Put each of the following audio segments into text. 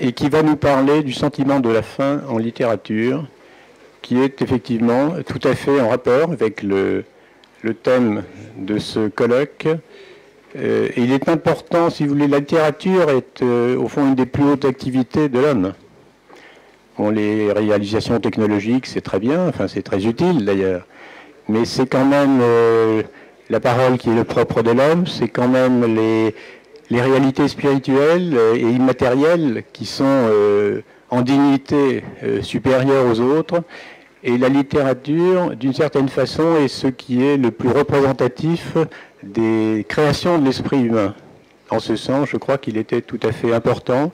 et qui va nous parler du sentiment de la faim en littérature, qui est effectivement tout à fait en rapport avec le thème de ce colloque. Et il est important, si vous voulez, la littérature est au fond une des plus hautes activités de l'homme. Bon, les réalisations technologiques, c'est très bien, enfin c'est très utile d'ailleurs, mais c'est quand même la parole qui est le propre de l'homme, c'est quand même les réalités spirituelles et immatérielles qui sont en dignité supérieure aux autres. Et la littérature, d'une certaine façon, est ce qui est le plus représentatif des créations de l'esprit humain. En ce sens, je crois qu'il était tout à fait important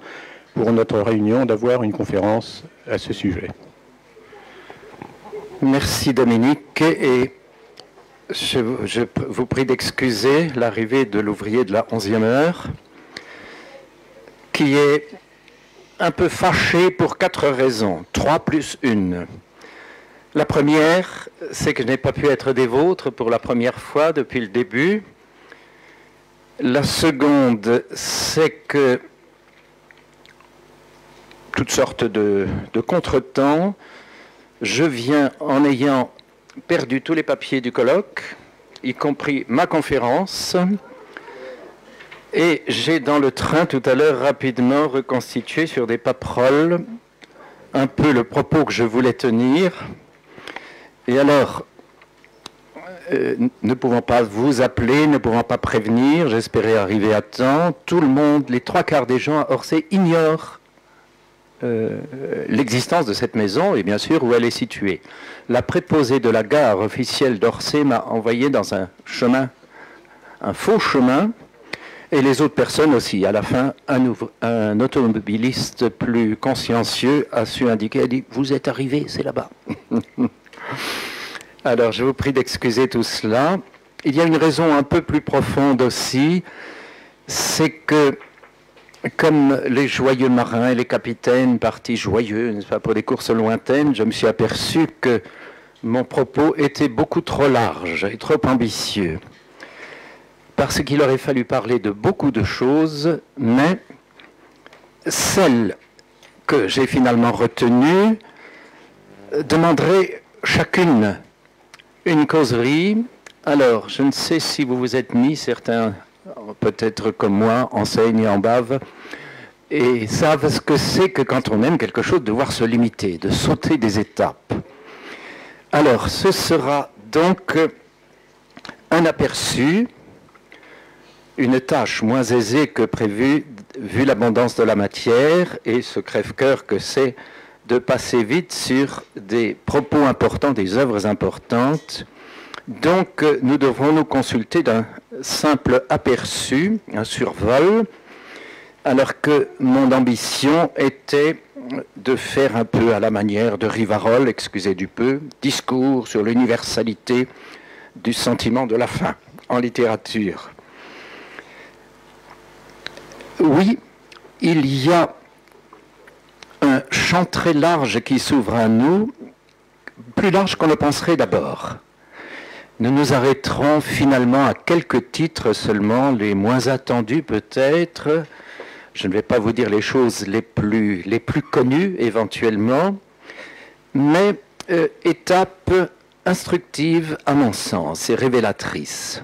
pour notre réunion d'avoir une conférence à ce sujet. Merci Dominique, et je vous prie d'excuser l'arrivée de l'ouvrier de la 11e heure, qui est un peu fâché pour 4 raisons, 3 plus 1. La première, c'est que je n'ai pas pu être des vôtres pour la première fois depuis le début. La seconde, c'est que toutes sortes de contretemps, je viens en ayant perdu tous les papiers du colloque, y compris ma conférence, et j'ai dans le train tout à l'heure rapidement reconstitué sur des paperoles un peu le propos que je voulais tenir. Et alors, ne pouvant pas vous appeler, ne pouvant pas prévenir, j'espérais arriver à temps, tout le monde, les 3/4 des gens à Orsay ignorent l'existence de cette maison et bien sûr où elle est située. La préposée de la gare officielle d'Orsay m'a envoyé dans un chemin, un faux chemin, et les autres personnes aussi. À la fin, un automobiliste plus consciencieux a su indiquer, a dit « Vous êtes arrivé, c'est là-bas ». Alors, je vous prie d'excuser tout cela. Il y a une raison un peu plus profonde aussi, c'est que comme les joyeux marins et les capitaines partis joyeux, n'est-ce pas, pour des courses lointaines, je me suis aperçu que mon propos était beaucoup trop large et trop ambitieux. Parce qu'il aurait fallu parler de beaucoup de choses, mais celle que j'ai finalement retenue demanderait chacune une causerie. Alors, je ne sais si vous vous êtes mis, certains peut-être comme moi, enseignent et en bavent, et savent ce que c'est que quand on aime quelque chose, devoir se limiter, de sauter des étapes. Alors, ce sera donc un aperçu, une tâche moins aisée que prévu, vu l'abondance de la matière, et ce crève-cœur que c'est de passer vite sur des propos importants, des œuvres importantes. Donc, nous devrons nous consulter d'un simple aperçu, un survol, alors que mon ambition était de faire un peu à la manière de Rivarol, excusez du peu, discours sur l'universalité du sentiment de la faim en littérature. Oui, il y a un champ très large qui s'ouvre à nous, plus large qu'on ne penserait d'abord. Nous nous arrêterons finalement à quelques titres seulement, les moins attendus peut-être. Je ne vais pas vous dire les choses les plus connues éventuellement, mais étape instructive à mon sens et révélatrice.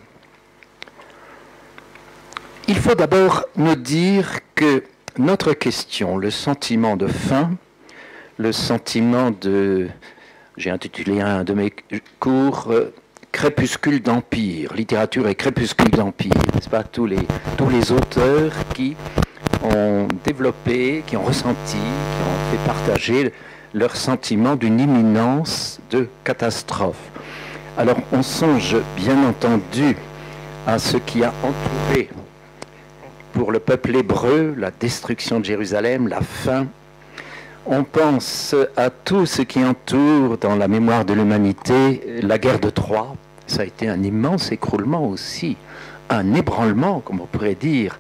Il faut d'abord nous dire que notre question, le sentiment de faim, le sentiment de... J'ai intitulé un de mes cours Crépuscule d'Empire, littérature et crépuscule d'Empire, n'est-ce pas, tous les auteurs qui ont développé, qui ont ressenti, qui ont fait partager leur sentiment d'une imminence de catastrophe. Alors on songe bien entendu à ce qui a entouré pour le peuple hébreu la destruction de Jérusalem, la faim. On pense à tout ce qui entoure dans la mémoire de l'humanité la guerre de Troie. Ça a été un immense écroulement aussi, un ébranlement, comme on pourrait dire.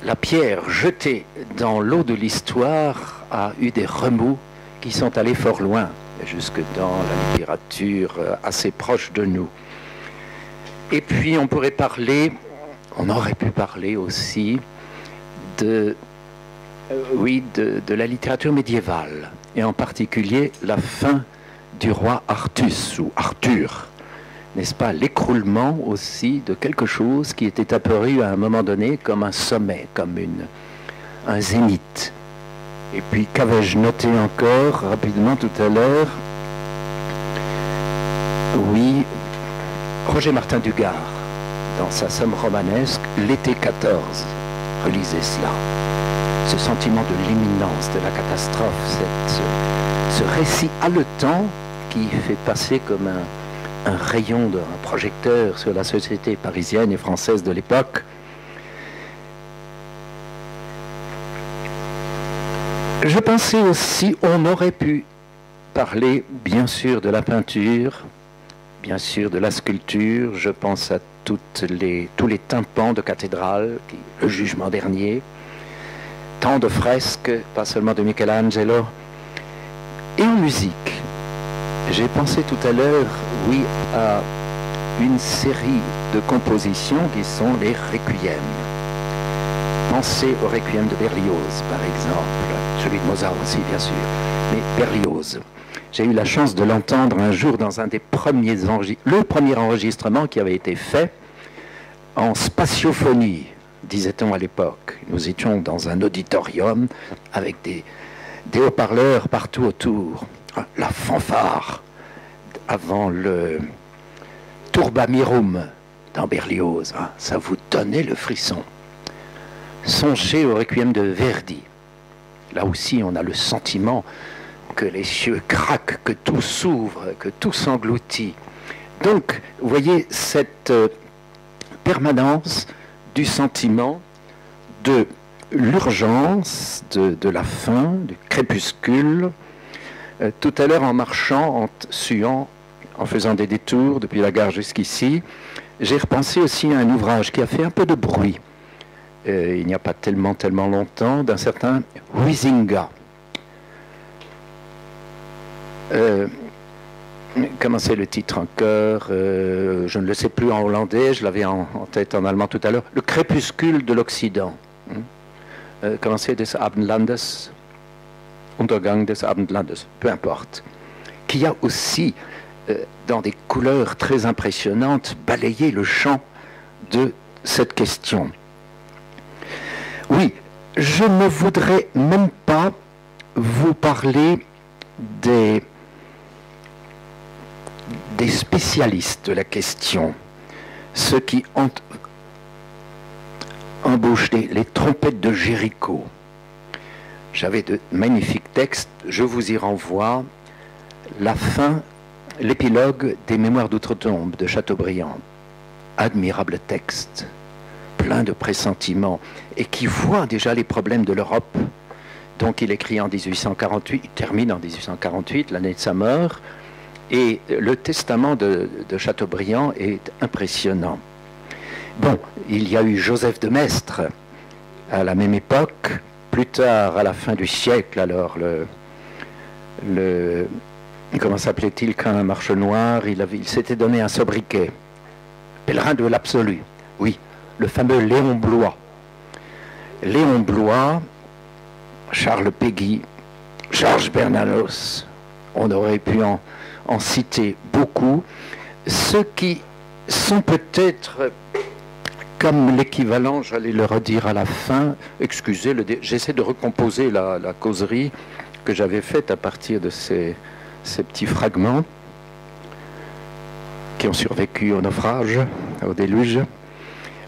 La pierre jetée dans l'eau de l'histoire a eu des remous qui sont allés fort loin, jusque dans la littérature assez proche de nous. Et puis on pourrait parler, on aurait pu parler aussi de oui, de la littérature médiévale, et en particulier la fin du roi Artus, ou Arthur, n'est-ce pas, l'écroulement aussi de quelque chose qui était apparu à un moment donné comme un sommet, comme un zénith. Et puis, qu'avais-je noté encore rapidement tout à l'heure? Oui, Roger Martin Dugard, dans sa somme romanesque, l'été 14, relisez cela. Ce sentiment de l'imminence, de la catastrophe, ce récit haletant qui fait passer comme un rayon d'un projecteur sur la société parisienne et française de l'époque. Je pensais aussi, on aurait pu parler bien sûr de la peinture, bien sûr de la sculpture, je pense à tous les tympans de cathédrales, le Jugement dernier, tant de fresques, pas seulement de Michelangelo, et en musique. J'ai pensé tout à l'heure, oui, à une série de compositions qui sont les requiems. Pensez au requiem de Berlioz, par exemple, celui de Mozart aussi, bien sûr, mais Berlioz. J'ai eu la chance de l'entendre un jour dans un des premiers le premier enregistrement qui avait été fait en spatiophonie, disait-on à l'époque. Nous étions dans un auditorium avec des haut-parleurs partout autour. La fanfare avant le Turba Mirum dans Berlioz, ça vous donnait le frisson. Songez au requiem de Verdi. Là aussi, on a le sentiment que les cieux craquent, que tout s'ouvre, que tout s'engloutit. Donc, vous voyez cette permanence du sentiment de l'urgence, de la fin, du crépuscule. Tout à l'heure, en marchant, en suant, en faisant des détours depuis la gare jusqu'ici, j'ai repensé aussi à un ouvrage qui a fait un peu de bruit. Il n'y a pas tellement longtemps, d'un certain Huizinga. Comment c'est le titre encore? Je ne le sais plus en hollandais, je l'avais en tête en allemand tout à l'heure. Le crépuscule de l'Occident. Comment c'est des Abendlandes? Untergang des Abendlandes, peu importe. Qui a aussi, dans des couleurs très impressionnantes, balayé le champ de cette question. Oui, je ne voudrais même pas vous parler des spécialistes de la question, ceux qui ont embauché les trompettes de Jéricho. J'avais de magnifiques textes, je vous y renvoie. La fin, l'épilogue des Mémoires d'Outre-Tombe de Chateaubriand. Admirable texte, plein de pressentiments, et qui voit déjà les problèmes de l'Europe. Donc il écrit en 1848, il termine en 1848, l'année de sa mort, et le testament de Chateaubriand est impressionnant. Bon, il y a eu Joseph de Maistre à la même époque, plus tard, à la fin du siècle, alors comment s'appelait-il quand un marche noir, il s'était donné un sobriquet, pèlerin de l'absolu, oui, le fameux Léon Bloy. Léon Bloy, Charles Péguy, Georges Bernanos, on aurait pu en citer beaucoup, ceux qui sont peut-être comme l'équivalent, j'allais le redire à la fin, excusez, j'essaie de recomposer la causerie que j'avais faite à partir de ces petits fragments qui ont survécu au naufrage, au déluge.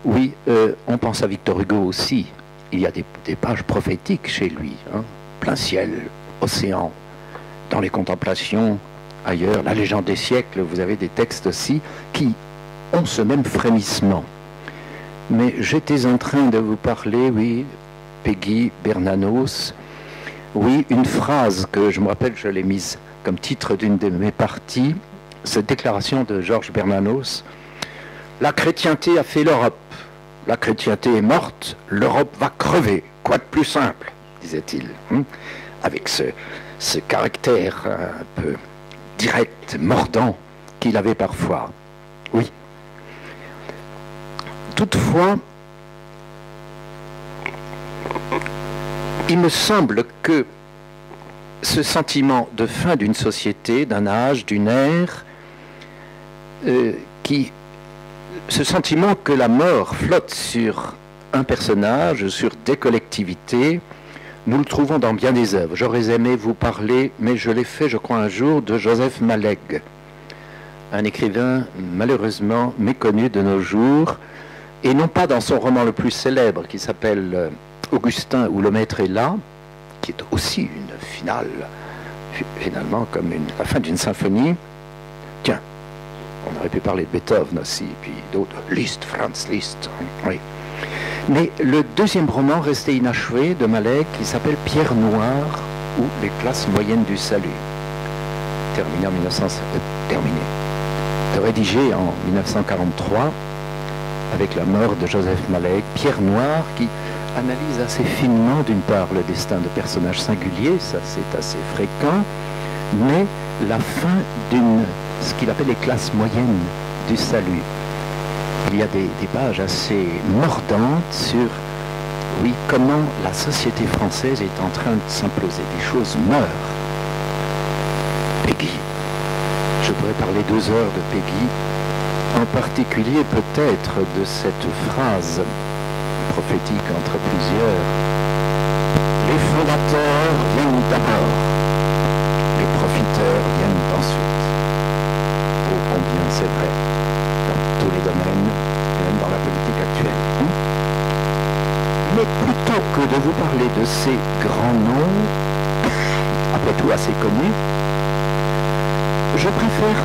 Oui, on pense à Victor Hugo aussi. Il y a des pages prophétiques chez lui, hein. Plein ciel, océan, dans les contemplations, ailleurs, la légende des siècles, vous avez des textes aussi qui ont ce même frémissement. Mais j'étais en train de vous parler, oui, Péguy, Bernanos, oui, une phrase que je me rappelle, je l'ai mise comme titre d'une de mes parties, cette déclaration de Georges Bernanos: la chrétienté a fait l'Europe, la chrétienté est morte, l'Europe va crever, quoi de plus simple, disait-il, avec ce caractère un peu direct, mordant qu'il avait parfois. Oui. il me semble que ce sentiment de fin d'une société, d'un âge, d'une ère, ce sentiment que la mort flotte sur un personnage, sur des collectivités, nous le trouvons dans bien des œuvres. J'aurais aimé vous parler, mais je l'ai fait, je crois, un jour, de Joseph Maleg, un écrivain malheureusement méconnu de nos jours, et non pas dans son roman le plus célèbre, qui s'appelle Augustin, où le maître est là, qui est aussi une finale, finalement comme la fin d'une symphonie. Tiens, on aurait pu parler de Beethoven aussi, puis d'autres, Liszt, Franz Liszt, oui. Mais le deuxième roman resté inachevé de Maleg, qui s'appelle Pierre Noire ou les classes moyennes du salut, terminé en 1943, rédigé en 1943 avec la mort de Joseph Maleg. Pierre Noire qui analyse assez finement d'une part le destin de personnages singuliers, ça c'est assez fréquent, mais la fin ce qu'il appelle les classes moyennes du salut. Il y a des pages assez mordantes sur, oui, comment la société française est en train de s'imploser. Les choses meurent. Peggy. Je pourrais parler 2 heures de Peggy, en particulier peut-être de cette phrase prophétique entre plusieurs. Les fondateurs viennent d'abord, les profiteurs viennent ensuite. Oh, combien c'est vrai. Tous les domaines, et même dans la politique actuelle. Mais plutôt que de vous parler de ces grands noms, après tout assez connus, je préfère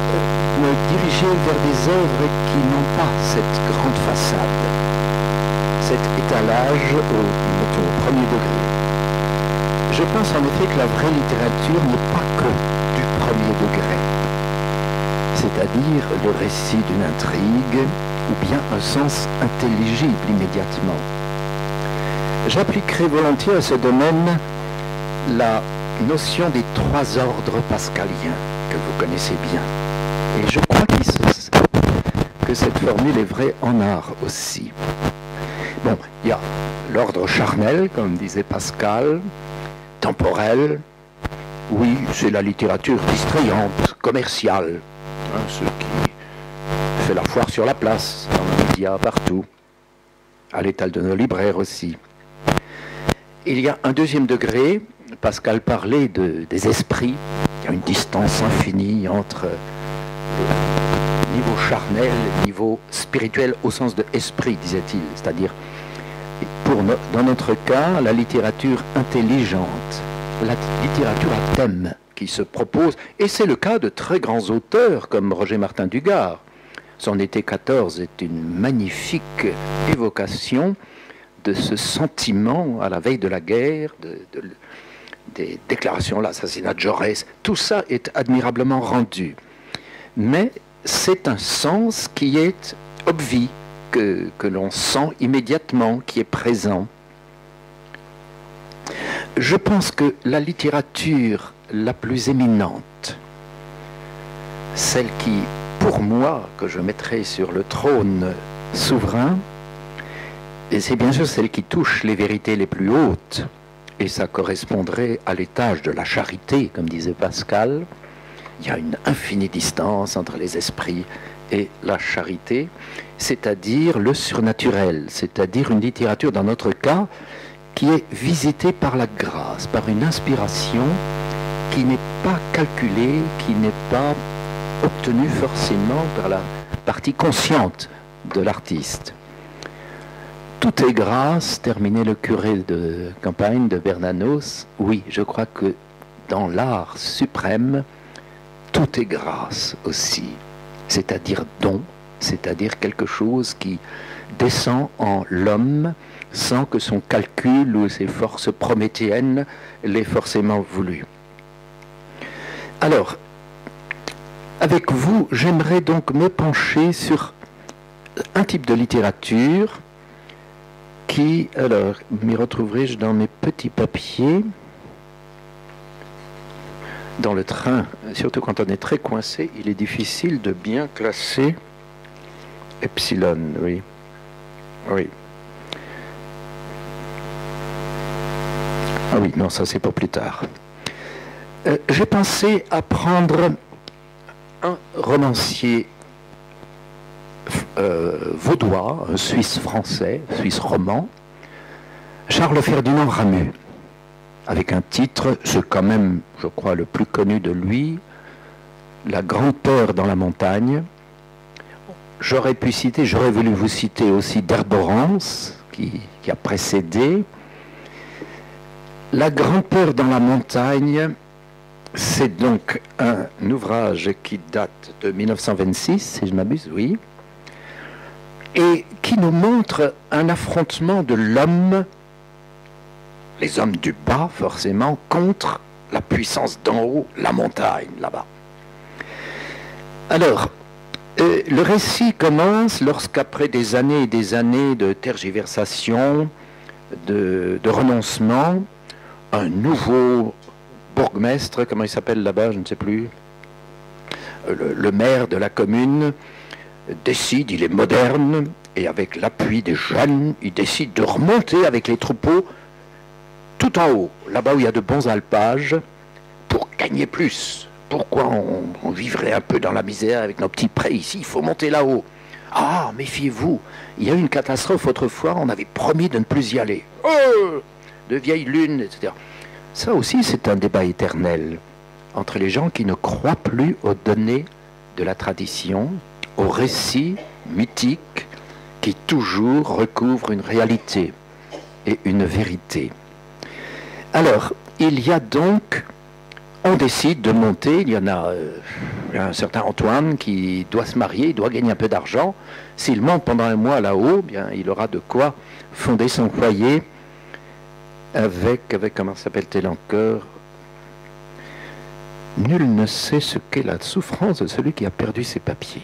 me diriger vers des œuvres qui n'ont pas cette grande façade, cet étalage au premier degré. Je pense en effet que la vraie littérature n'est pas que du premier degré, c'est-à-dire le récit d'une intrigue ou bien un sens intelligible immédiatement. J'appliquerai volontiers à ce domaine la notion des 3 ordres pascaliens que vous connaissez bien. Et je crois que cette formule est vraie en art aussi. Bon, il y a l'ordre charnel, comme disait Pascal, temporel. Oui, c'est la littérature distrayante, commerciale. Ce qui fait la foire sur la place, dans les médias, partout, à l'étal de nos libraires aussi. Il y a un deuxième degré, Pascal parlait des esprits, il y a une distance infinie entre le niveau charnel et le niveau spirituel au sens de esprit, disait-il, c'est-à-dire, dans notre cas, la littérature intelligente, la littérature à thème, qui se propose, et c'est le cas de très grands auteurs comme Roger Martin Dugard. Son été 14 est une magnifique évocation de ce sentiment à la veille de la guerre, des déclarations, l'assassinat de Jaurès. Tout ça est admirablement rendu. Mais c'est un sens qui est obvi, que l'on sent immédiatement, qui est présent. Je pense que la littérature la plus éminente, celle qui, pour moi, que je mettrai sur le trône souverain, et c'est bien sûr celle qui touche les vérités les plus hautes, et ça correspondrait à l'étage de la charité, comme disait Pascal. Il y a une infinie distance entre les esprits et la charité, c'est-à-dire le surnaturel, c'est-à-dire une littérature, dans notre cas, qui est visitée par la grâce, par une inspiration qui n'est pas calculée, qui n'est pas obtenue forcément par la partie consciente de l'artiste. Tout est grâce, terminait le curé de campagne de Bernanos. Oui, je crois que dans l'art suprême, tout est grâce aussi, c'est-à-dire don, c'est-à-dire quelque chose qui descend en l'homme sans que son calcul ou ses forces prométhéennes l'aient forcément voulu. Alors, avec vous, j'aimerais donc me pencher sur un type de littérature qui, alors, m'y retrouverai-je dans mes petits papiers, dans le train, surtout quand on est très coincé, il est difficile de bien classer Epsilon, oui. Oui. Ah oui, non, ça c'est pour plus tard. J'ai pensé à prendre un romancier vaudois, un Suisse-français, Suisse-roman, Charles Ferdinand Ramus, avec un titre, c'est quand même, je crois, le plus connu de lui, La grande peur dans la montagne. J'aurais voulu vous citer aussi d'Herborance, qui a précédé. La grande peur dans la montagne, c'est donc un ouvrage qui date de 1926, si je ne m'abuse, oui, et qui nous montre un affrontement de l'homme, les hommes du bas forcément, contre la puissance d'en haut, la montagne là-bas. Alors, le récit commence lorsqu'après des années et des années de tergiversation, de renoncement, un nouveau bourgmestre, comment il s'appelle là-bas, je ne sais plus, le maire de la commune, décide, il est moderne, et avec l'appui des jeunes, il décide de remonter avec les troupeaux tout en haut, là-bas où il y a de bons alpages, pour gagner plus. Pourquoi on vivrait un peu dans la misère avec nos petits prés ici? Il faut monter là-haut. Ah, méfiez-vous, il y a eu une catastrophe autrefois, on avait promis de ne plus y aller. Oh, de vieilles lunes, etc. Ça aussi, c'est un débat éternel entre les gens qui ne croient plus aux données de la tradition, aux récits mythiques qui toujours recouvrent une réalité et une vérité. Alors, il y a donc, on décide de monter, il y a un certain Antoine qui doit se marier, il doit gagner un peu d'argent. S'il monte pendant un mois là-haut, bien, il aura de quoi fonder son foyer avec comment s'appelle-t-elle encore? Nul ne sait ce qu'est la souffrance de celui qui a perdu ses papiers.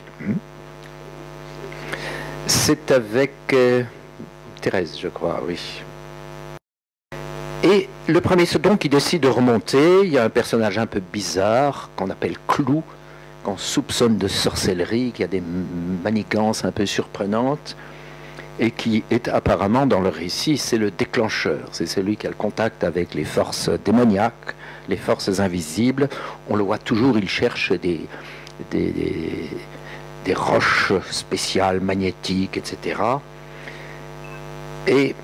C'est avec Thérèse, je crois, oui. Et le premier second qui décide de remonter, il y a un personnage un peu bizarre qu'on appelle Clou, qu'on soupçonne de sorcellerie, qui a des manigances un peu surprenantes, et qui est apparemment dans le récit, c'est le déclencheur, c'est celui qui a le contact avec les forces démoniaques, les forces invisibles. On le voit toujours, il cherche des roches spéciales, magnétiques, etc. Et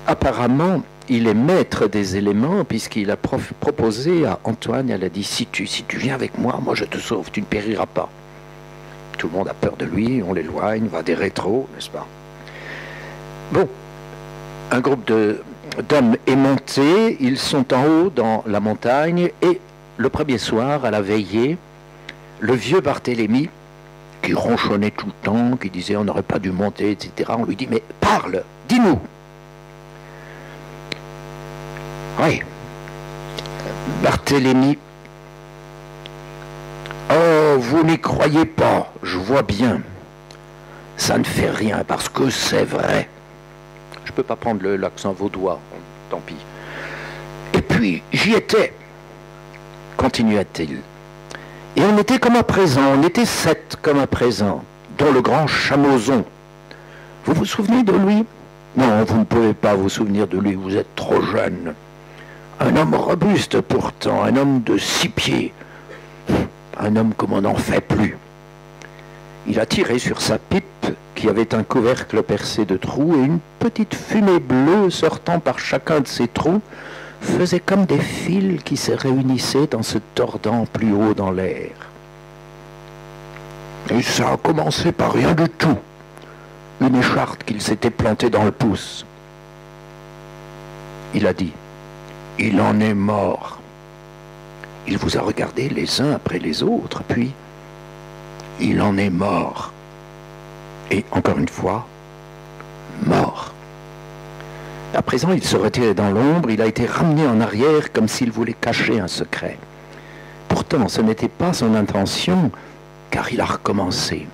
apparemment, il est maître des éléments, puisqu'il a proposé à Antoine, elle a dit, si tu viens avec moi, moi je te sauve, tu ne périras pas. Tout le monde a peur de lui, on l'éloigne, va des rétros, n'est-ce pas? Bon, un groupe d'hommes est monté, ils sont en haut dans la montagne, et le premier soir, à la veillée, le vieux Barthélemy, qui ronchonnait tout le temps, qui disait on n'aurait pas dû monter, etc., on lui dit, mais parle, dis-nous. Oui, Barthélemy, oh, vous n'y croyez pas, je vois bien, ça ne fait rien, parce que c'est vrai. Je ne peux pas prendre l'accent vaudois, tant pis. Et puis, j'y étais, continua-t-il. Et on était comme à présent, on était 7 comme à présent, dont le grand Chamozon. Vous vous souvenez de lui? Non, vous ne pouvez pas vous souvenir de lui, vous êtes trop jeune. Un homme robuste pourtant, un homme de 6 pieds, un homme comme on n'en fait plus. Il a tiré sur sa pipe, qui avait un couvercle percé de trous, et une petite fumée bleue sortant par chacun de ces trous faisait comme des fils qui se réunissaient en se tordant plus haut dans l'air. Et ça a commencé par rien du tout. Une écharpe qu'il s'était plantée dans le pouce. Il a dit, il en est mort. Il vous a regardé les uns après les autres, puis il en est mort. Et encore une fois, mort. À présent, il se retirait dans l'ombre, il a été ramené en arrière comme s'il voulait cacher un secret. Pourtant, ce n'était pas son intention, car il a recommencé.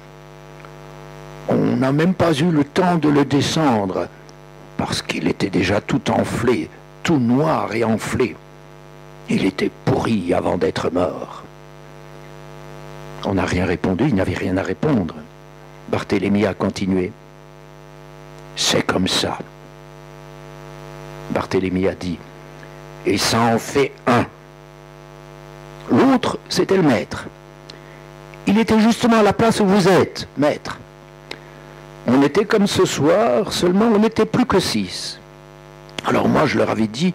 On n'a même pas eu le temps de le descendre, parce qu'il était déjà tout enflé, tout noir et enflé. Il était pourri avant d'être mort. On n'a rien répondu, il n'avait rien à répondre. Barthélemy a continué. C'est comme ça. Barthélemy a dit, et ça en fait un. L'autre, c'était le maître. Il était justement à la place où vous êtes, maître. On était comme ce soir, seulement on n'était plus que 6. Alors moi, je leur avais dit,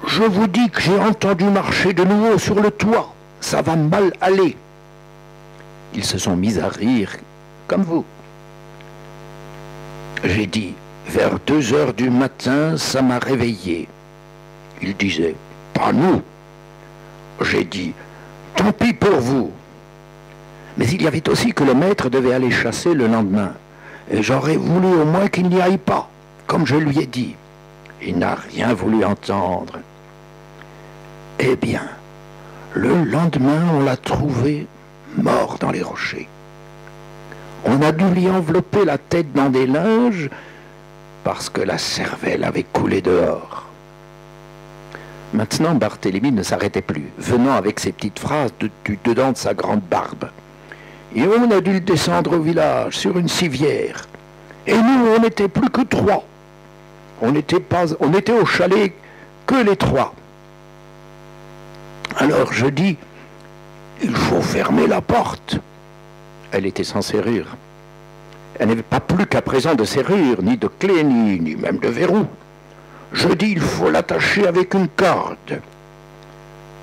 je vous dis que j'ai entendu marcher de nouveau sur le toit. Ça va mal aller. Ils se sont mis à rire, comme vous. J'ai dit, vers 2 heures du matin, ça m'a réveillé. Ils disaient, pas nous. J'ai dit, tant pis pour vous. Mais il y avait aussi que le maître devait aller chasser le lendemain. Et j'aurais voulu au moins qu'il n'y aille pas, comme je lui ai dit. Il n'a rien voulu entendre. Eh bien, le lendemain, on l'a trouvé mort dans les rochers. On a dû lui envelopper la tête dans des linges parce que la cervelle avait coulé dehors. Maintenant, Barthélemy ne s'arrêtait plus, venant avec ses petites phrases du dedans de sa grande barbe. Et on a dû le descendre au village, sur une civière. Et nous, on n'était plus que 3. On était au chalet que les 3. Alors je dis, il faut fermer la porte. Elle était sans serrure. Elle n'avait pas plus qu'à présent de serrure, ni de clé, ni même de verrou. Je dis, il faut l'attacher avec une corde.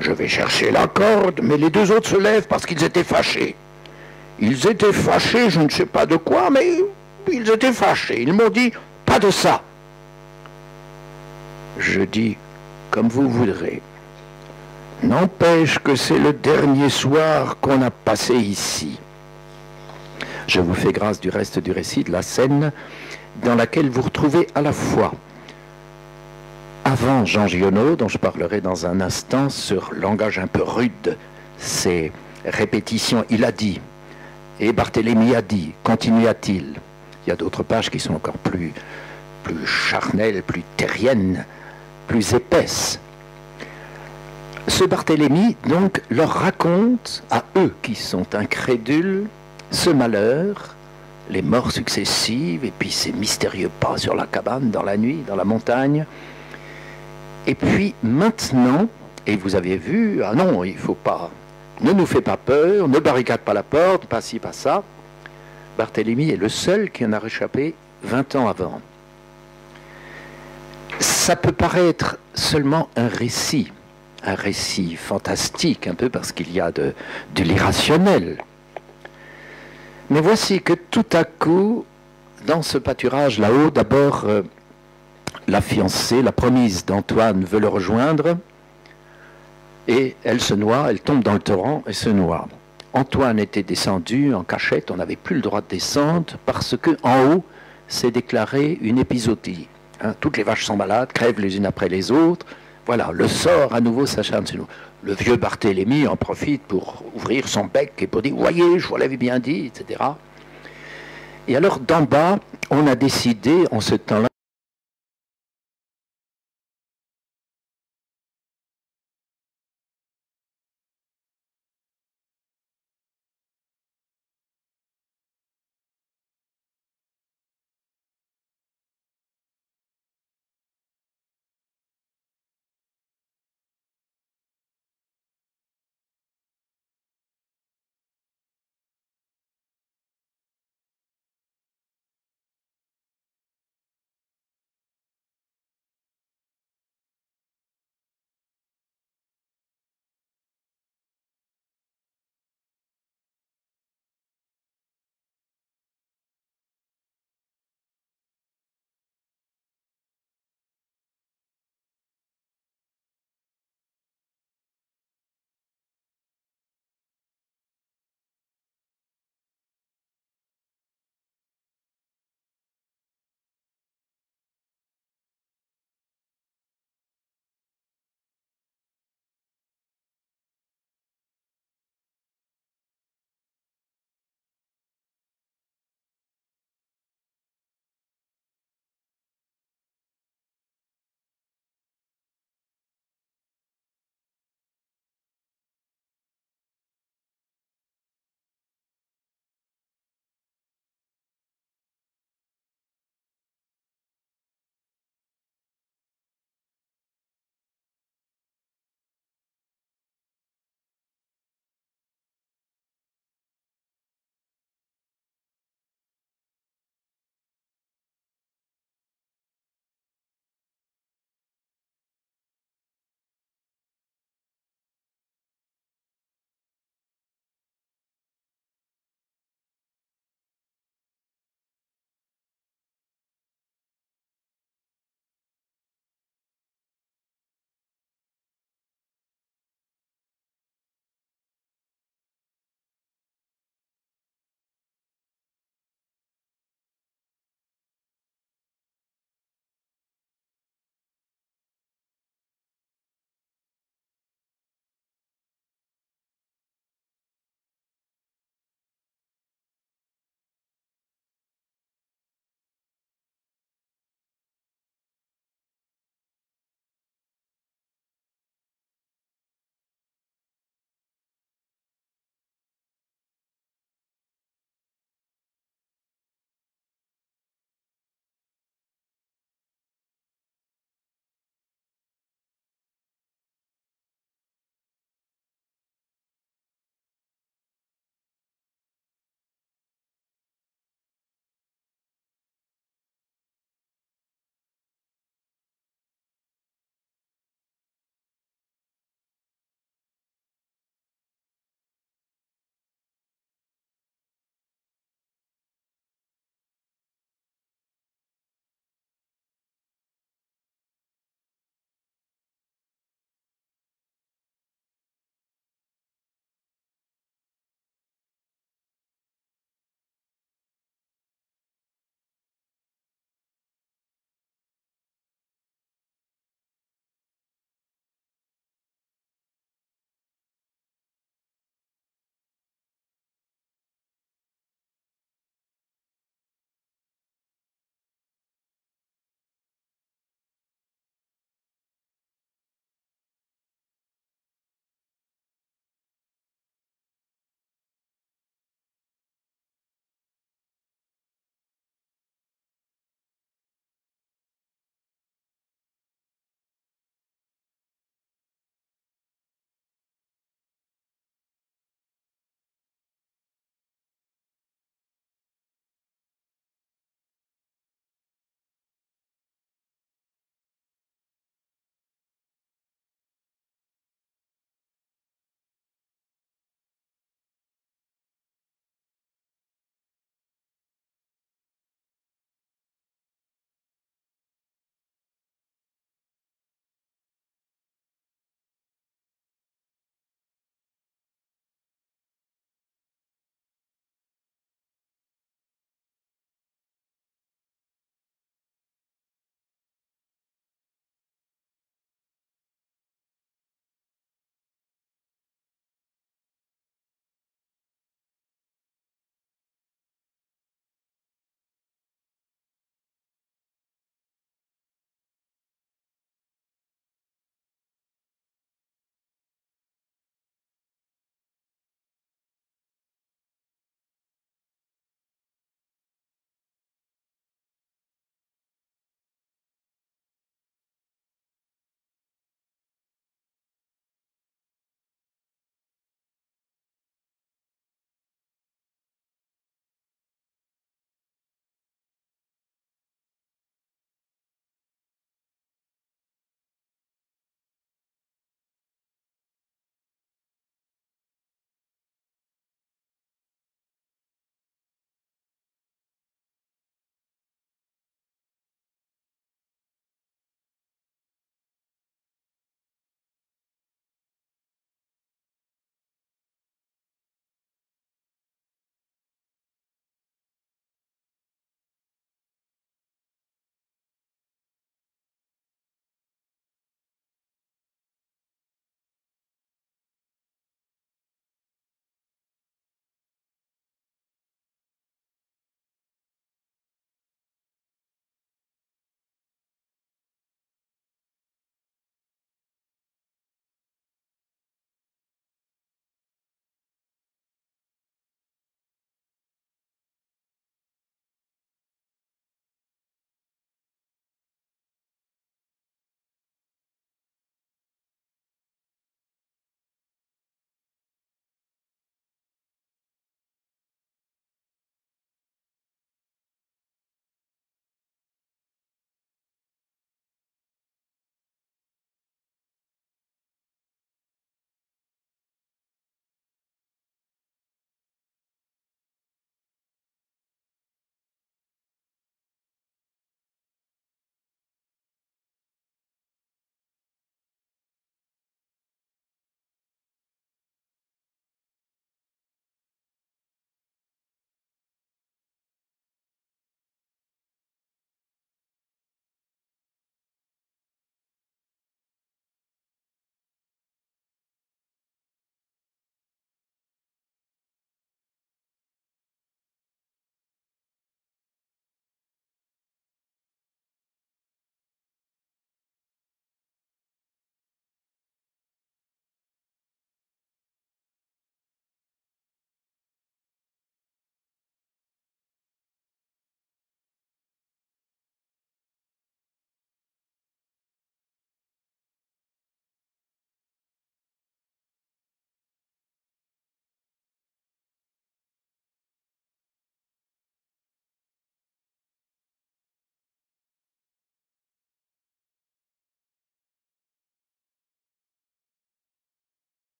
Je vais chercher la corde, mais les 2 autres se lèvent parce qu'ils étaient fâchés. Ils étaient fâchés, je ne sais pas de quoi, mais ils étaient fâchés. Ils m'ont dit, pas de ça. Je dis, comme vous voudrez. N'empêche que c'est le dernier soir qu'on a passé ici. Je vous fais grâce du reste du récit de la scène dans laquelle vous retrouvez à la fois, avant Jean Giono, dont je parlerai dans un instant, sur langage un peu rude, ces répétitions, il a dit, et Barthélemy a dit, continua-t-il. Il y a d'autres pages qui sont encore plus charnelles, plus terriennes, plus épaisses. Ce Barthélemy, donc, leur raconte, à eux qui sont incrédules, ce malheur, les morts successives, et puis ces mystérieux pas sur la cabane, dans la nuit, dans la montagne. Et puis maintenant, et vous avez vu, ah non, il ne faut pas, ne nous fais pas peur, ne barricade pas la porte, pas ci, pas ça. Barthélemy est le seul qui en a réchappé 20 ans avant. Ça peut paraître seulement un récit fantastique, un peu parce qu'il y a de l'irrationnel. Mais voici que tout à coup, dans ce pâturage là-haut, d'abord, la fiancée, la promise d'Antoine veut le rejoindre, et elle se noie, elle tombe dans le torrent et se noie. Antoine était descendu en cachette, on n'avait plus le droit de descendre, parce qu'en haut, s'est déclaré une épizootie. Hein, toutes les vaches sont malades, crèvent les unes après les autres. Voilà, le sort à nouveau s'acharne sur nous. Le vieux Barthélemy en profite pour ouvrir son bec et pour dire « Voyez, je vous l'avais bien dit », etc. Et alors, d'en bas, on a décidé, en ce temps-là,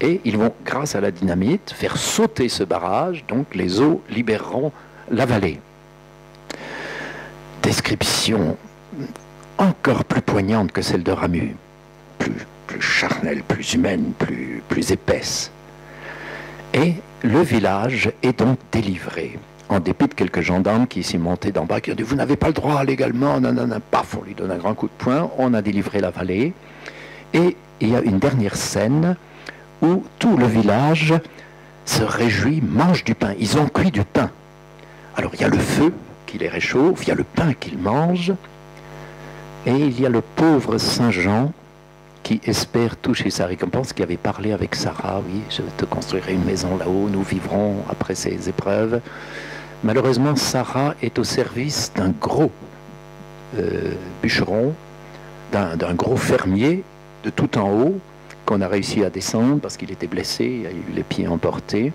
Et ils vont, grâce à la dynamite, faire sauter ce barrage, donc les eaux libéreront la vallée. Description encore plus poignante que celle de Ramu, plus charnelle, plus humaine, plus épaisse. Et le village est donc délivré, en dépit de quelques gendarmes qui s'y montaient d'en bas, qui ont dit « Vous n'avez pas le droit légalement, nanana, paf, on lui donne un grand coup de poing, on a délivré la vallée. » Et il y a une dernière scène où tout le village se réjouit, mange du pain. Ils ont cuit du pain. Alors il y a le feu qui les réchauffe, il y a le pain qu'ils mangent, et il y a le pauvre Saint Jean qui espère toucher sa récompense, qui avait parlé avec Sarah, oui, je te construirai une maison là-haut, nous vivrons après ces épreuves. Malheureusement, Sarah est au service d'un gros bûcheron, d'un gros fermier de tout en haut, qu'on a réussi à descendre parce qu'il était blessé, il a eu les pieds emportés.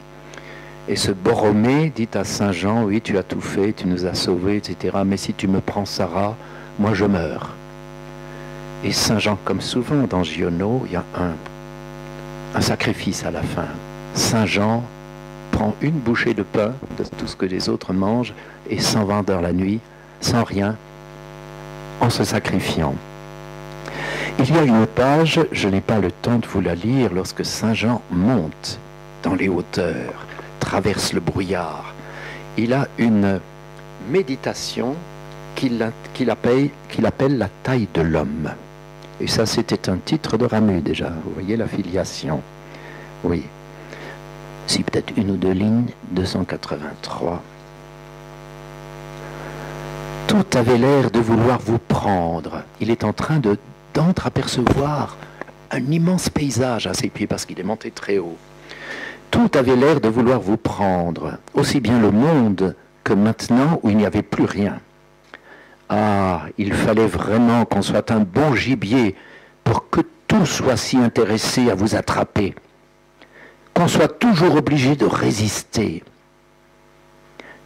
Et ce Borromée dit à Saint Jean, oui, tu as tout fait, tu nous as sauvés, etc. Mais si tu me prends Sarah, moi je meurs. Et Saint Jean, comme souvent dans Giono, il y a un sacrifice à la fin. Saint Jean prend une bouchée de pain de tout ce que les autres mangent et s'en va dans la nuit, sans rien, en se sacrifiant. Il y a une page, je n'ai pas le temps de vous la lire, lorsque Saint Jean monte dans les hauteurs, traverse le brouillard. Il a une méditation qu'il appelle la taille de l'homme. Et ça, c'était un titre de Ramu déjà. Vous voyez la filiation. Oui. Si peut-être une ou deux lignes, 283. Tout avait l'air de vouloir vous prendre. Il est en train d'entreapercevoir un immense paysage à ses pieds parce qu'il est monté très haut. Tout avait l'air de vouloir vous prendre, aussi bien le monde que maintenant où il n'y avait plus rien. Ah, il fallait vraiment qu'on soit un bon gibier pour que tout soit si intéressé à vous attraper, qu'on soit toujours obligé de résister.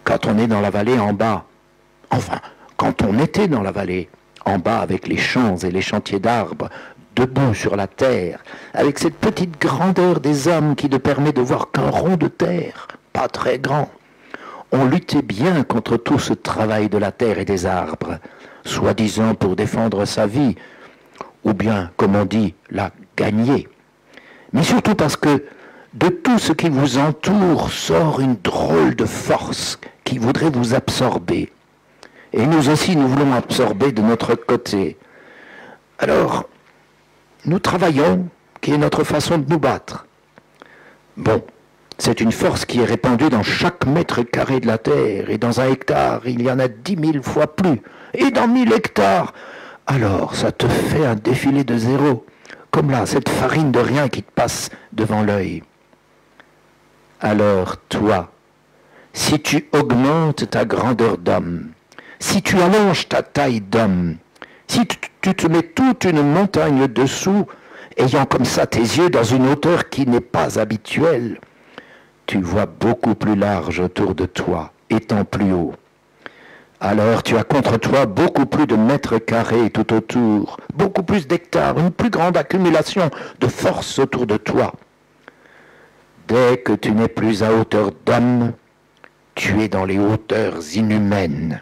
Quand on est dans la vallée en bas, enfin, quand on était dans la vallée en bas avec les champs et les chantiers d'arbres, debout sur la terre, avec cette petite grandeur des hommes qui ne permet de voir qu'un rond de terre, pas très grand. On luttait bien contre tout ce travail de la terre et des arbres, soi-disant pour défendre sa vie, ou bien, comme on dit, la gagner. Mais surtout parce que de tout ce qui vous entoure sort une drôle de force qui voudrait vous absorber. Et nous aussi, nous voulons absorber de notre côté. Alors, nous travaillons, qui est notre façon de nous battre. Bon, c'est une force qui est répandue dans chaque mètre carré de la terre, et dans un hectare, il y en a 10 000 fois plus, et dans 1000 hectares. Alors, ça te fait un défilé de zéro, comme là, cette farine de rien qui te passe devant l'œil. Alors, toi, si tu augmentes ta grandeur d'homme, si tu allonges ta taille d'homme, si tu te mets toute une montagne dessous, ayant comme ça tes yeux dans une hauteur qui n'est pas habituelle, tu vois beaucoup plus large autour de toi, étant plus haut. Alors tu as contre toi beaucoup plus de mètres carrés tout autour, beaucoup plus d'hectares, une plus grande accumulation de force autour de toi. Dès que tu n'es plus à hauteur d'homme, tu es dans les hauteurs inhumaines.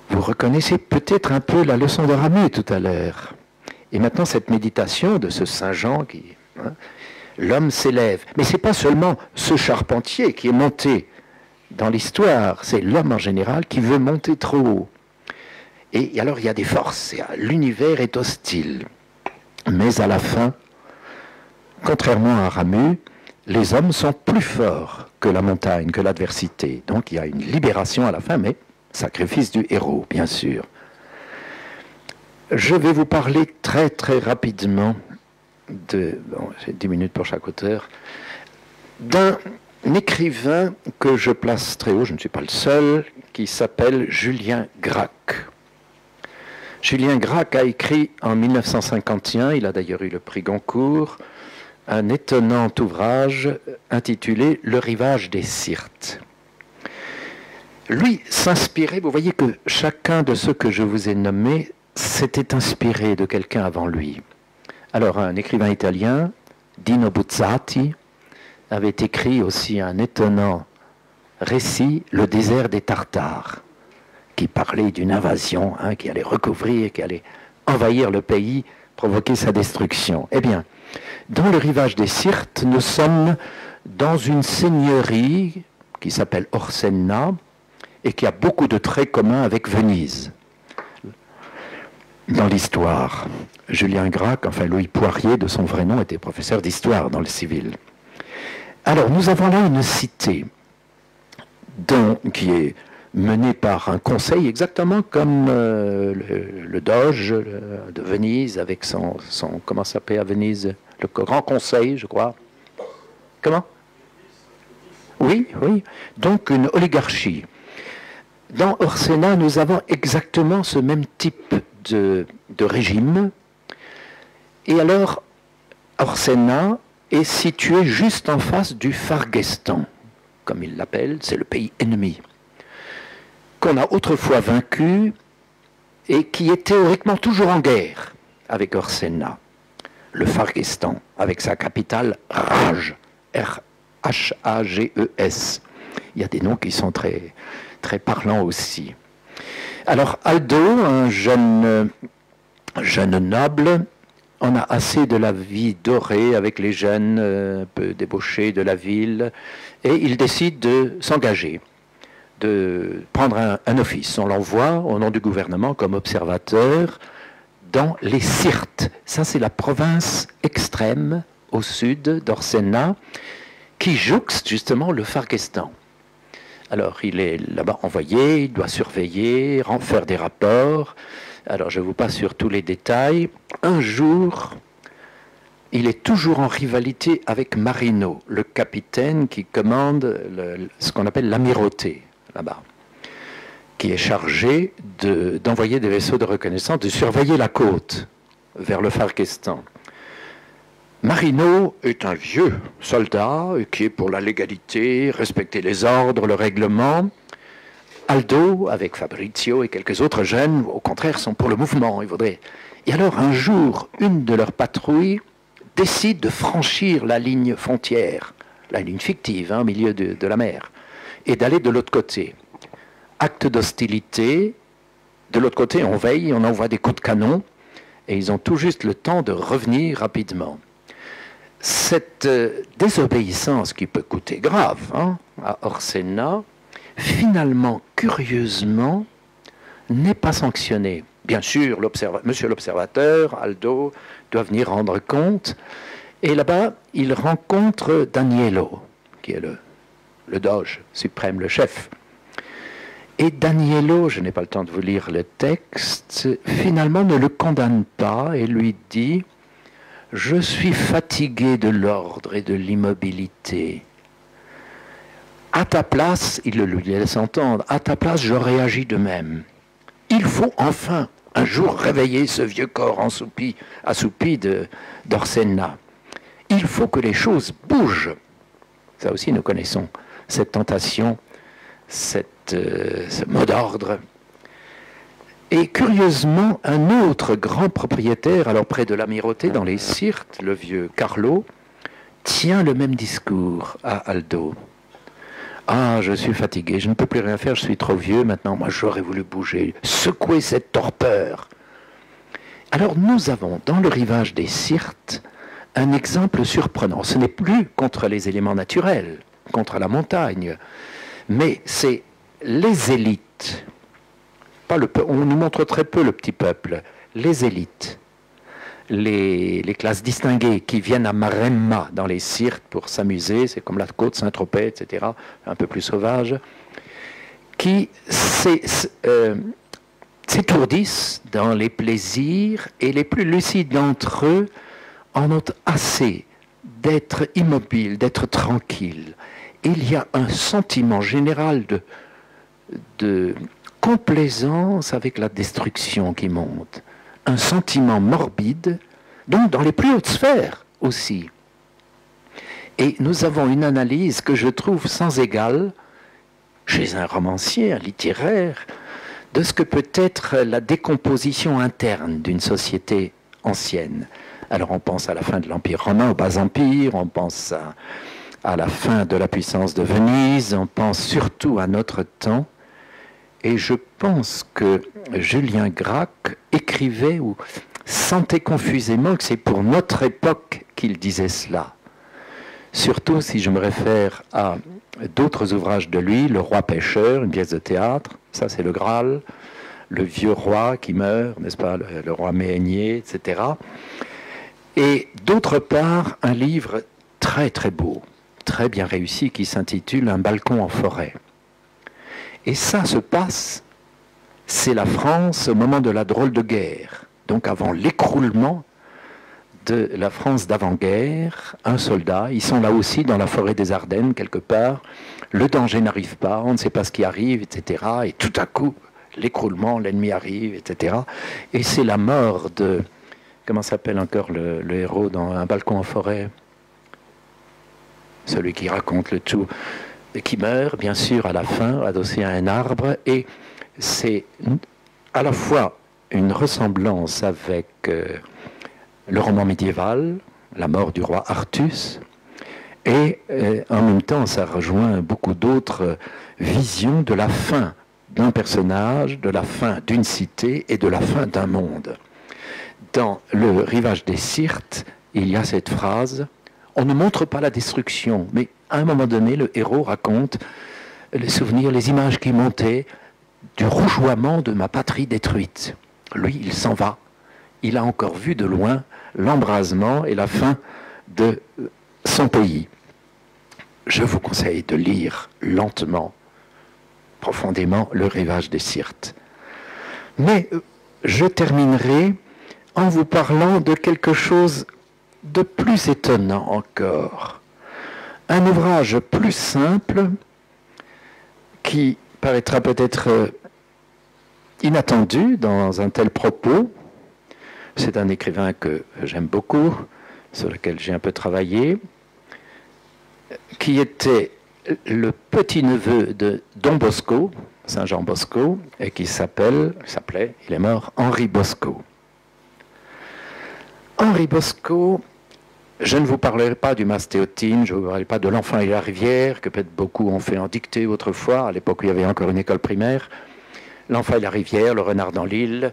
Vous reconnaissez peut-être un peu la leçon de Ramu tout à l'heure. Et maintenant cette méditation de ce Saint Jean qui... l'homme s'élève. Mais ce n'est pas seulement ce charpentier qui est monté dans l'histoire, c'est l'homme en général qui veut monter trop haut. Et alors il y a des forces, l'univers est hostile. Mais à la fin, contrairement à Ramu, les hommes sont plus forts que la montagne, que l'adversité. Donc il y a une libération à la fin, mais sacrifice du héros, bien sûr. Je vais vous parler très très rapidement j'ai 10 minutes pour chaque auteur, d'un écrivain que je place très haut, je ne suis pas le seul, qui s'appelle Julien Gracq. Julien Gracq a écrit en 1951, il a d'ailleurs eu le prix Goncourt, un étonnant ouvrage intitulé « Le rivage des Syrtes ». Lui s'inspirait, vous voyez que chacun de ceux que je vous ai nommés s'était inspiré de quelqu'un avant lui. Alors, un écrivain italien, Dino Buzzati, avait écrit aussi un étonnant récit, Le désert des Tartares, qui parlait d'une invasion, qui allait recouvrir, qui allait envahir le pays, provoquer sa destruction. Eh bien, dans le rivage des Syrtes, nous sommes dans une seigneurie qui s'appelle Orsenna et qui a beaucoup de traits communs avec Venise. Dans l'histoire, Julien Gracq, enfin Louis Poirier, de son vrai nom, était professeur d'histoire dans le civil. Alors, nous avons là une cité qui est menée par un conseil, exactement comme le Doge de Venise, avec son comment ça s'appelle à Venise, le Grand Conseil, je crois. Comment? Oui, oui. Donc, une oligarchie. Dans Orsenna, nous avons exactement ce même type de régime. Et alors, Orsenna est situé juste en face du Farguestan, comme il l'appelle, c'est le pays ennemi, qu'on a autrefois vaincu et qui est théoriquement toujours en guerre avec Orsenna. Le Farguestan, avec sa capitale Rage, R-H-A-G-E-S. Il y a des noms qui sont très, très parlants aussi. Alors Aldo, un jeune noble, on a assez de la vie dorée avec les jeunes un peu débauchés de la ville, et il décide de s'engager, de prendre un office. On l'envoie au nom du gouvernement comme observateur dans les Syrtes. Ça, c'est la province extrême au sud d'Orsenna qui jouxte justement le Farguestan. Alors, il est là-bas envoyé, il doit surveiller, faire des rapports. Alors, je vous passe sur tous les détails. Un jour, il est toujours en rivalité avec Marino, le capitaine qui commande ce qu'on appelle l'amirauté, là-bas, qui est chargé d'envoyer des vaisseaux de reconnaissance, de surveiller la côte vers le Farguestan. Marino est un vieux soldat qui est pour la légalité, respecter les ordres, le règlement. Aldo, avec Fabrizio et quelques autres jeunes, au contraire, sont pour le mouvement. Et alors, un jour, une de leurs patrouilles décide de franchir la ligne frontière, la ligne fictive, au milieu de la mer, et d'aller de l'autre côté. Acte d'hostilité. De l'autre côté, on veille, on envoie des coups de canon, et ils ont tout juste le temps de revenir rapidement. Cette désobéissance qui peut coûter grave à Orsenna, finalement, curieusement, n'est pas sanctionnée. Bien sûr, monsieur l'observateur, Aldo, doit venir rendre compte. Et là-bas, il rencontre Danielo, qui est le doge suprême, le chef. Et Danielo, je n'ai pas le temps de vous lire le texte, finalement ne le condamne pas et lui dit « Je suis fatigué de l'ordre et de l'immobilité. À ta place, il le lui laisse entendre, à ta place, j'aurais agi de même. Il faut enfin un jour réveiller ce vieux corps assoupi d'Orsenna. Il faut que les choses bougent. » Ça aussi, nous connaissons cette tentation, ce mot d'ordre. Et curieusement, un autre grand propriétaire, alors près de l'amirauté, dans les Syrtes, le vieux Carlo, tient le même discours à Aldo. « Ah, je suis fatigué, je ne peux plus rien faire, je suis trop vieux maintenant, moi j'aurais voulu bouger, secouer cette torpeur. » Alors nous avons, dans le rivage des Syrtes, un exemple surprenant. Ce n'est plus contre les éléments naturels, contre la montagne, mais c'est les élites. On nous montre très peu le petit peuple. Les élites, les classes distinguées qui viennent à Maremma dans les Syrtes pour s'amuser, c'est comme la côte Saint-Tropez, etc., un peu plus sauvage, qui s'étourdissent dans les plaisirs et les plus lucides d'entre eux en ont assez d'être immobiles, d'être tranquilles. Il y a un sentiment général de complaisance avec la destruction qui monte, un sentiment morbide, donc dans les plus hautes sphères aussi. Et nous avons une analyse que je trouve sans égale chez un romancier, un littéraire, de ce que peut être la décomposition interne d'une société ancienne. Alors on pense à la fin de l'Empire romain, au Bas-Empire, on pense à la fin de la puissance de Venise, on pense surtout à notre temps. Et je pense que Julien Gracq écrivait ou sentait confusément que c'est pour notre époque qu'il disait cela. Surtout si je me réfère à d'autres ouvrages de lui, Le Roi pêcheur, une pièce de théâtre, ça c'est le Graal, le vieux roi qui meurt, n'est-ce pas, le roi Méhénier, etc. Et d'autre part, un livre très très beau, très bien réussi, qui s'intitule Un balcon en forêt. Et ça se passe, c'est la France au moment de la drôle de guerre, donc avant l'écroulement de la France d'avant-guerre, un soldat, ils sont là aussi dans la forêt des Ardennes quelque part, le danger n'arrive pas, on ne sait pas ce qui arrive, etc. Et tout à coup, l'écroulement, l'ennemi arrive, etc. Et c'est la mort de, comment s'appelle encore le héros dans Un balcon en forêt? Celui qui raconte le tout, qui meurt, bien sûr, à la fin, adossé à un arbre, et c'est à la fois une ressemblance avec le roman médiéval, la mort du roi Artus, et en même temps, ça rejoint beaucoup d'autres visions de la fin d'un personnage, de la fin d'une cité et de la fin d'un monde. Dans Le Rivage des Syrtes, il y a cette phrase: on ne montre pas la destruction, mais à un moment donné, le héros raconte les souvenirs, les images qui montaient du rougeoiement de ma patrie détruite. Lui, il s'en va. Il a encore vu de loin l'embrasement et la fin de son pays. Je vous conseille de lire lentement, profondément, Le Rivage des Syrtes. Mais je terminerai en vous parlant de quelque chose de plus étonnant encore. Un ouvrage plus simple qui paraîtra peut-être inattendu dans un tel propos. C'est un écrivain que j'aime beaucoup, sur lequel j'ai un peu travaillé, qui était le petit-neveu de Don Bosco, Saint-Jean Bosco, et qui s'appelait, il est mort, Henri Bosco. Henri Bosco, je ne vous parlerai pas du Mastéotine, je ne vous parlerai pas de L'Enfant et la rivière, que peut-être beaucoup ont fait en dictée autrefois, à l'époque où il y avait encore une école primaire. L'Enfant et la rivière, Le Renard dans l'île,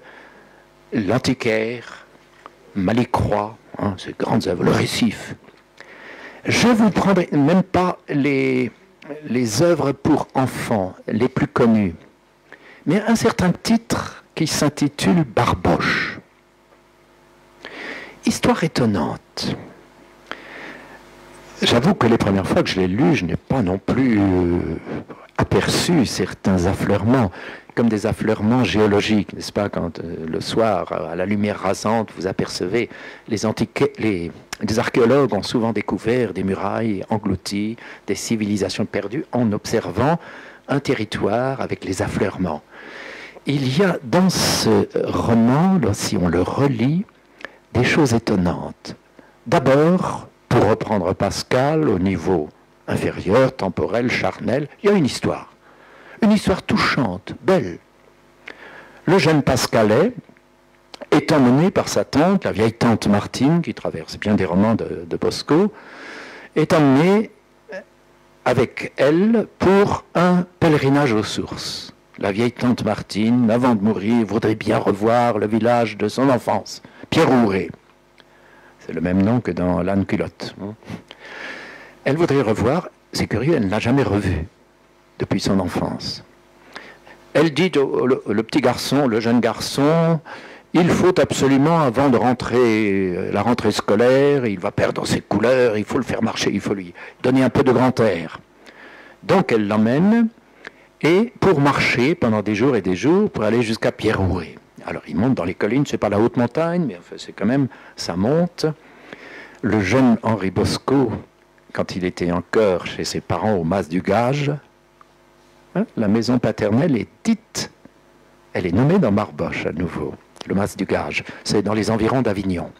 L'Antiquaire, Malicroix, ces grandes œuvres, Le Récif. Je ne vous prendrai même pas les œuvres pour enfants les plus connues, mais un certain titre qui s'intitule Barboche. Histoire étonnante. J'avoue que les premières fois que je l'ai lu, je n'ai pas non plus aperçu certains affleurements, comme des affleurements géologiques, n'est-ce pas, quand le soir, à la lumière rasante, vous apercevez les archéologues ont souvent découvert des murailles englouties, des civilisations perdues, en observant un territoire avec les affleurements. Il y a dans ce roman, si on le relit, des choses étonnantes. D'abord, pour reprendre Pascal, au niveau inférieur, temporel, charnel, il y a une histoire touchante, belle. Le jeune Pascalais est emmené par sa tante, la vieille tante Martine, qui traverse bien des romans de Bosco, est emmené avec elle pour un pèlerinage aux sources. La vieille tante Martine, avant de mourir, voudrait bien revoir le village de son enfance, Pierre-Ouret. C'est le même nom que dans L'âne culotte. Elle voudrait revoir, c'est curieux, elle ne l'a jamais revu depuis son enfance. Elle dit le petit garçon, le jeune garçon, il faut absolument, avant de rentrer, la rentrée scolaire, il va perdre ses couleurs, il faut le faire marcher, il faut lui donner un peu de grand air. Donc elle l'emmène, et pour marcher pendant des jours et des jours, pour aller jusqu'à Pierre-Ouret. Alors il monte dans les collines, c'est pas la haute montagne, mais enfin, c'est quand même, ça monte. Le jeune Henri Bosco, quand il était encore chez ses parents au Mas du Gage, la maison paternelle est dite, elle est nommée dans Barboche à nouveau, le Mas du Gage, c'est dans les environs d'Avignon.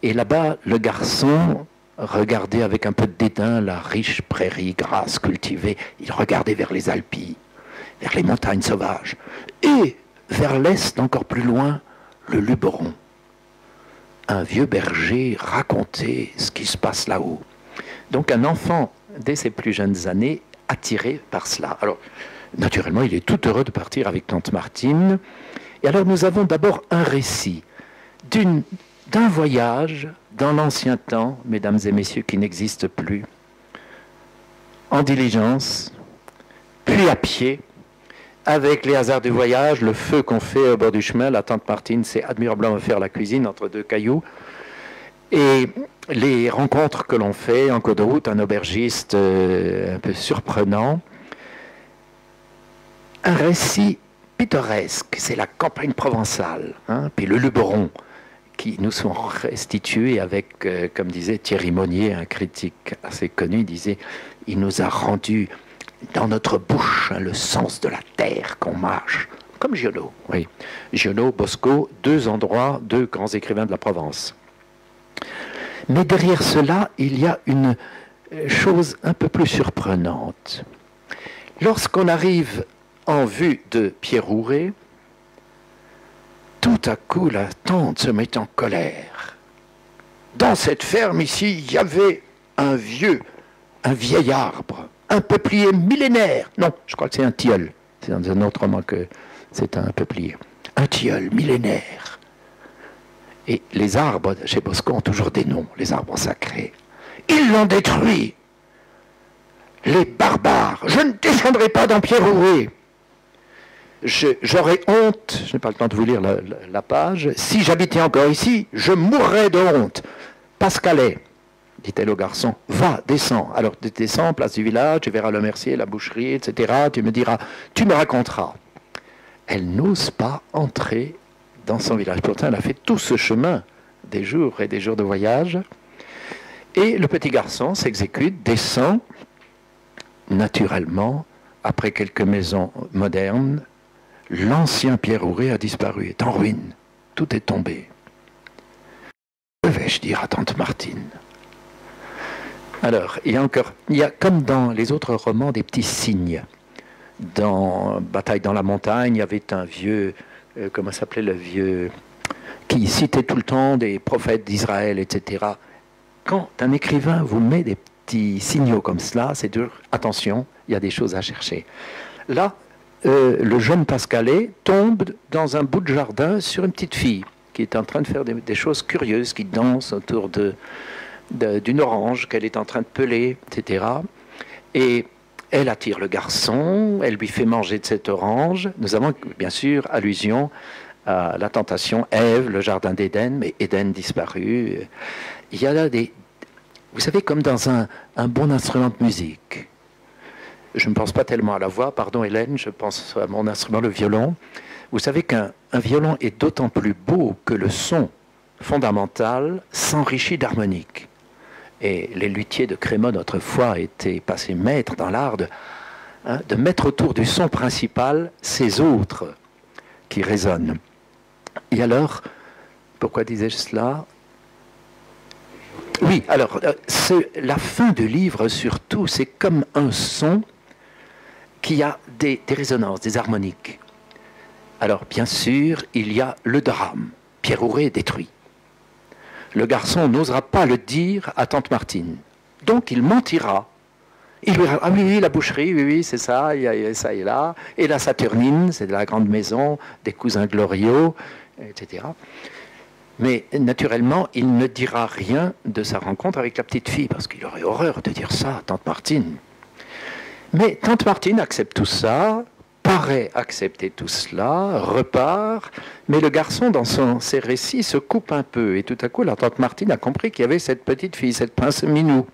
Et là-bas, le garçon regardait avec un peu de dédain la riche prairie grasse, cultivée, il regardait vers les Alpilles, vers les montagnes sauvages, et vers l'est, encore plus loin, le Luberon. un vieux berger raconter ce qui se passe là-haut. Donc un enfant, dès ses plus jeunes années, attiré par cela. Alors, naturellement, il est tout heureux de partir avec tante Martine. Et alors, nous avons d'abord un récit d'un voyage dans l'ancien temps, mesdames et messieurs, qui n'existe plus, en diligence, puis à pied, avec les hasards du voyage, le feu qu'on fait au bord du chemin. La tante Martine sait admirablement faire la cuisine entre deux cailloux. Et les rencontres que l'on fait en cours de route, un aubergiste un peu surprenant. Un récit pittoresque, c'est la campagne provençale, hein, puis le Luberon, qui nous sont restitués avec, comme disait Thierry Monnier, un critique assez connu, disait « Il nous a rendu dans notre bouche le sens de la terre qu'on mâche ». Comme Giono, oui. Giono, Bosco, deux endroits, deux grands écrivains de la Provence. Mais derrière cela, il y a une chose un peu plus surprenante. Lorsqu'on arrive en vue de Pierre-Rouret, tout à coup la tante se met en colère. Dans cette ferme ici, il y avait un vieil arbre, un peuplier millénaire. Non, je crois que c'est un tilleul. C'est dans un autre roman que c'est un peuplier. Un tilleul millénaire. Et les arbres chez Bosco ont toujours des noms, les arbres sacrés. Ils l'ont détruit. Les barbares. Je ne descendrai pas dans Pierre-Rouret. J'aurais honte, je n'ai pas le temps de vous lire la page, si j'habitais encore ici, je mourrais de honte. Pascalet, dit-elle au garçon, va, descends. Alors descends, place du village, tu verras le mercier, la boucherie, etc. Tu me diras, tu me raconteras. Elle n'ose pas entrer dans son village. Pourtant, elle a fait tout ce chemin, des jours et des jours de voyage. Et le petit garçon s'exécute, descend, naturellement, après quelques maisons modernes, l'ancien Pierre-Rouret a disparu, est en ruine. Tout est tombé. Que vais-je dire à tante Martine? Alors, il y a comme dans les autres romans des petits signes. Dans Bataille dans la montagne, il y avait un vieux, comment s'appelait le vieux, qui citait tout le temps des prophètes d'Israël, etc. Quand un écrivain vous met des petits signaux comme cela, c'est dur, attention, il y a des choses à chercher. Là, le jeune Pascalet tombe dans un bout de jardin sur une petite fille qui est en train de faire des choses curieuses, qui danse autour d'une orange qu'elle est en train de peler, etc. Et elle attire le garçon, elle lui fait manger de cette orange. Nous avons bien sûr allusion à la tentation Ève, le jardin d'Éden, mais Éden disparu. Il y a là vous savez, comme dans un bon instrument de musique. Je ne pense pas tellement à la voix, pardon Hélène, je pense à mon instrument, le violon. Vous savez qu'un violon est d'autant plus beau que le son fondamental s'enrichit d'harmonique. Et les luthiers de Crémone autrefois étaient passés maîtres dans l'art de mettre autour du son principal ces autres qui résonnent. Et alors, pourquoi disais-je cela? Oui, alors, la fin du livre surtout, c'est comme un son qui a des résonances, des harmoniques. Alors, bien sûr, il y a le drame. Pierre-Rouret est détruit. Le garçon n'osera pas le dire à tante Martine. Donc, il mentira. Il lui dira, ah oui, la boucherie, oui, c'est ça, il y a ça et là. Et la Saturnine, c'est de la grande maison, des cousins Gloriaux, etc. Mais naturellement, il ne dira rien de sa rencontre avec la petite fille, parce qu'il aurait horreur de dire ça à tante Martine. Mais tante Martine accepte tout ça, paraît accepter tout cela, repart, mais le garçon, dans ses récits, se coupe un peu. Et tout à coup, la tante Martine a compris qu'il y avait cette petite fille, cette pince minou.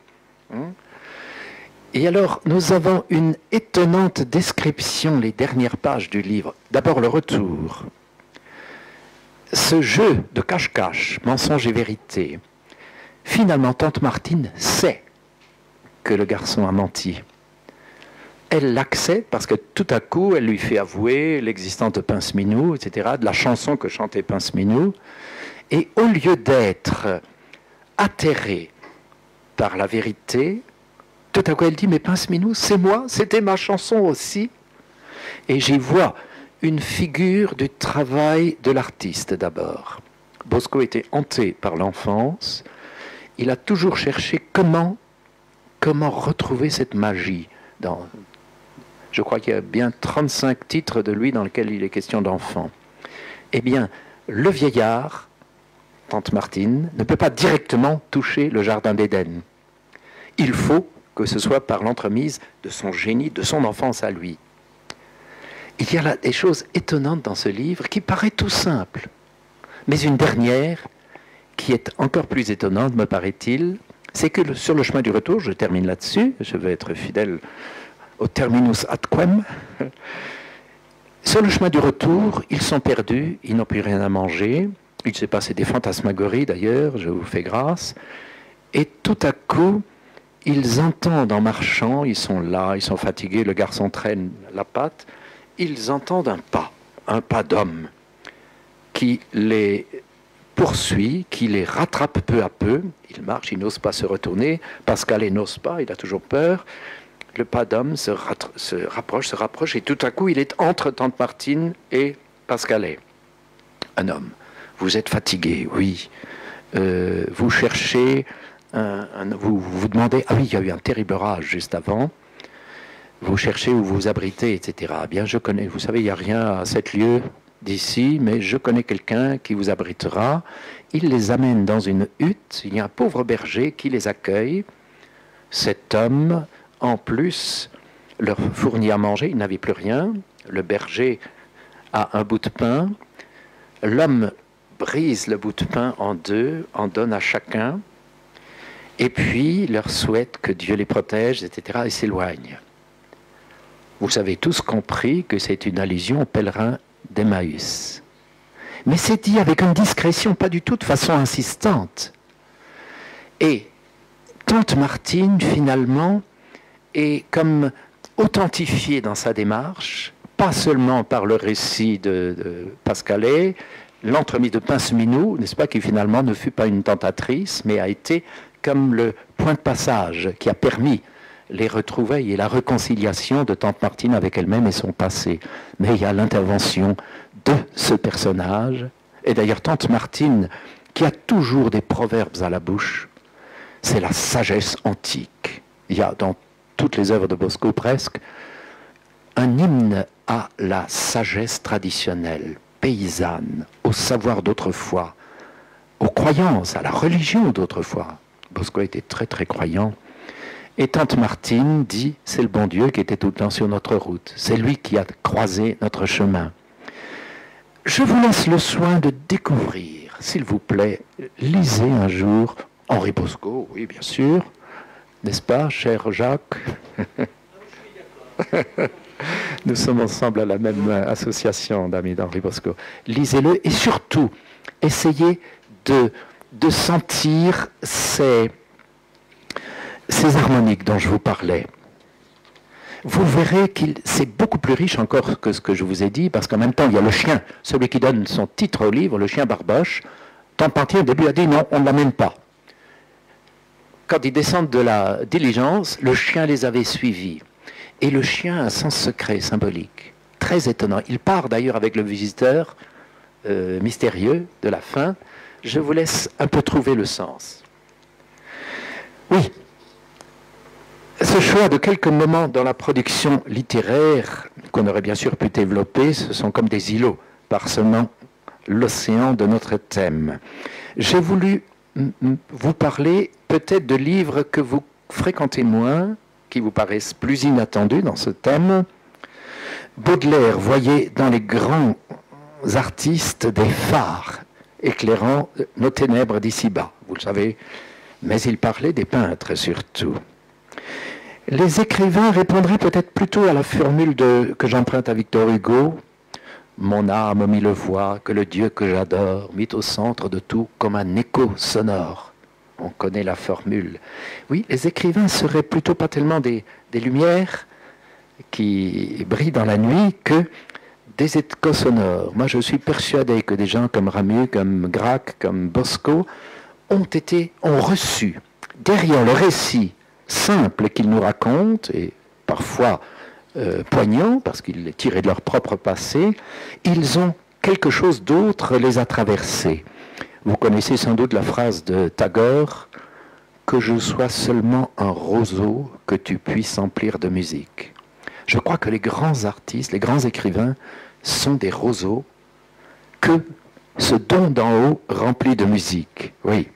Et alors, nous avons une étonnante description, les dernières pages du livre. D'abord, le retour. Ce jeu de cache-cache, mensonge et vérité. Finalement, tante Martine sait que le garçon a menti. Elle l'accepte parce que tout à coup, elle lui fait avouer l'existence de Pince-Minou, etc., de la chanson que chantait Pince-Minou. Et au lieu d'être atterrée par la vérité, tout à coup, elle dit, mais Pince-Minou, c'est moi, c'était ma chanson aussi. Et j'y vois une figure du travail de l'artiste d'abord, Bosco était hanté par l'enfance. Il a toujours cherché comment retrouver cette magie. Je crois qu'il y a bien 35 titres de lui dans lesquels il est question d'enfant. Eh bien, le vieillard, Tante Martine, ne peut pas directement toucher le jardin d'Éden. Il faut que ce soit par l'entremise de son génie, de son enfance à lui. Il y a là des choses étonnantes dans ce livre qui paraît tout simple. Mais une dernière, qui est encore plus étonnante, me paraît-il, c'est que sur le chemin du retour, je termine là-dessus, je vais être fidèle au terminus adquem, sur le chemin du retour, ils sont perdus, ils n'ont plus rien à manger, il s'est passé des fantasmagories d'ailleurs, je vous fais grâce, et tout à coup, ils entendent en marchant, ils sont là, ils sont fatigués, le garçon traîne la patte, ils entendent un pas d'homme qui les poursuit, qui les rattrape peu à peu. Il marche, il n'ose pas se retourner. Pascalet n'ose pas, il a toujours peur. Le pas d'homme se rapproche, et tout à coup, il est entre Tante Martine et Pascalet. Un homme. Vous êtes fatigué, oui. Vous cherchez, vous demandez, ah oui, il y a eu un terrible orage juste avant. Vous cherchez où vous abritez, etc. Bien, je connais, vous savez, il n'y a rien à 7 lieues d'ici, mais je connais quelqu'un qui vous abritera. Il les amène dans une hutte, il y a un pauvre berger qui les accueille. Cet homme, en plus, leur fournit à manger, il n'avait plus rien. Le berger a un bout de pain. L'homme brise le bout de pain en deux, en donne à chacun, et puis leur souhaite que Dieu les protège, etc., et s'éloigne. Vous avez tous compris que c'est une allusion aux pèlerins d'Emmaüs. Mais c'est dit avec une discrétion, pas du tout de façon insistante. Et Tante Martine, finalement, est comme authentifiée dans sa démarche, pas seulement par le récit de Pascalet, l'entremise de Pince-Minou, n'est-ce pas, qui finalement ne fut pas une tentatrice, mais a été comme le point de passage qui a permis les retrouvailles et la réconciliation de Tante Martine avec elle-même et son passé. Mais il y a l'intervention de ce personnage, et d'ailleurs Tante Martine, qui a toujours des proverbes à la bouche, c'est la sagesse antique. Il y a dans toutes les œuvres de Bosco presque un hymne à la sagesse traditionnelle, paysanne, au savoir d'autrefois, aux croyances, à la religion d'autrefois. Bosco était très très croyant. Et Tante Martine dit, c'est le bon Dieu qui était tout le temps sur notre route. C'est lui qui a croisé notre chemin. Je vous laisse le soin de découvrir, s'il vous plaît, lisez un jour Henri Bosco, oui bien sûr, n'est-ce pas, cher Jacques? Nous sommes ensemble à la même association d'amis d'Henri Bosco. Lisez-le et surtout, essayez de sentir ces harmoniques dont je vous parlais. Vous verrez que c'est beaucoup plus riche encore que ce que je vous ai dit, parce qu'en même temps, il y a le chien, celui qui donne son titre au livre, le chien Barboche. Tante Martine, au début, a dit non, on ne l'amène pas. Quand ils descendent de la diligence, le chien les avait suivis. Et le chien a un sens secret, symbolique, très étonnant. Il part d'ailleurs avec le visiteur mystérieux de la fin. Je vous laisse un peu trouver le sens. Oui. Ce choix de quelques moments dans la production littéraire, qu'on aurait bien sûr pu développer, ce sont comme des îlots parsemant l'océan de notre thème. J'ai voulu vous parler peut-être de livres que vous fréquentez moins, qui vous paraissent plus inattendus dans ce thème. Baudelaire voyait dans les grands artistes des phares éclairant nos ténèbres d'ici-bas, vous le savez, mais il parlait des peintres surtout. Les écrivains répondraient peut-être plutôt à la formule que j'emprunte à Victor Hugo. Mon âme mit le voix que le Dieu que j'adore mit au centre de tout comme un écho sonore. On connaît la formule. Oui, les écrivains seraient plutôt pas tellement des lumières qui brillent dans la nuit que des échos sonores. Moi, je suis persuadé que des gens comme Ramu, comme Gracq, comme Bosco ont reçu derrière le récit simple qu'ils nous racontent, et parfois poignant, parce qu'ils les tiraient de leur propre passé, ils ont quelque chose d'autre les a traversés. Vous connaissez sans doute la phrase de Tagore, « Que je sois seulement un roseau que tu puisses emplir de musique ». Je crois que les grands artistes, les grands écrivains sont des roseaux que ce don d'en haut remplit de musique. Oui.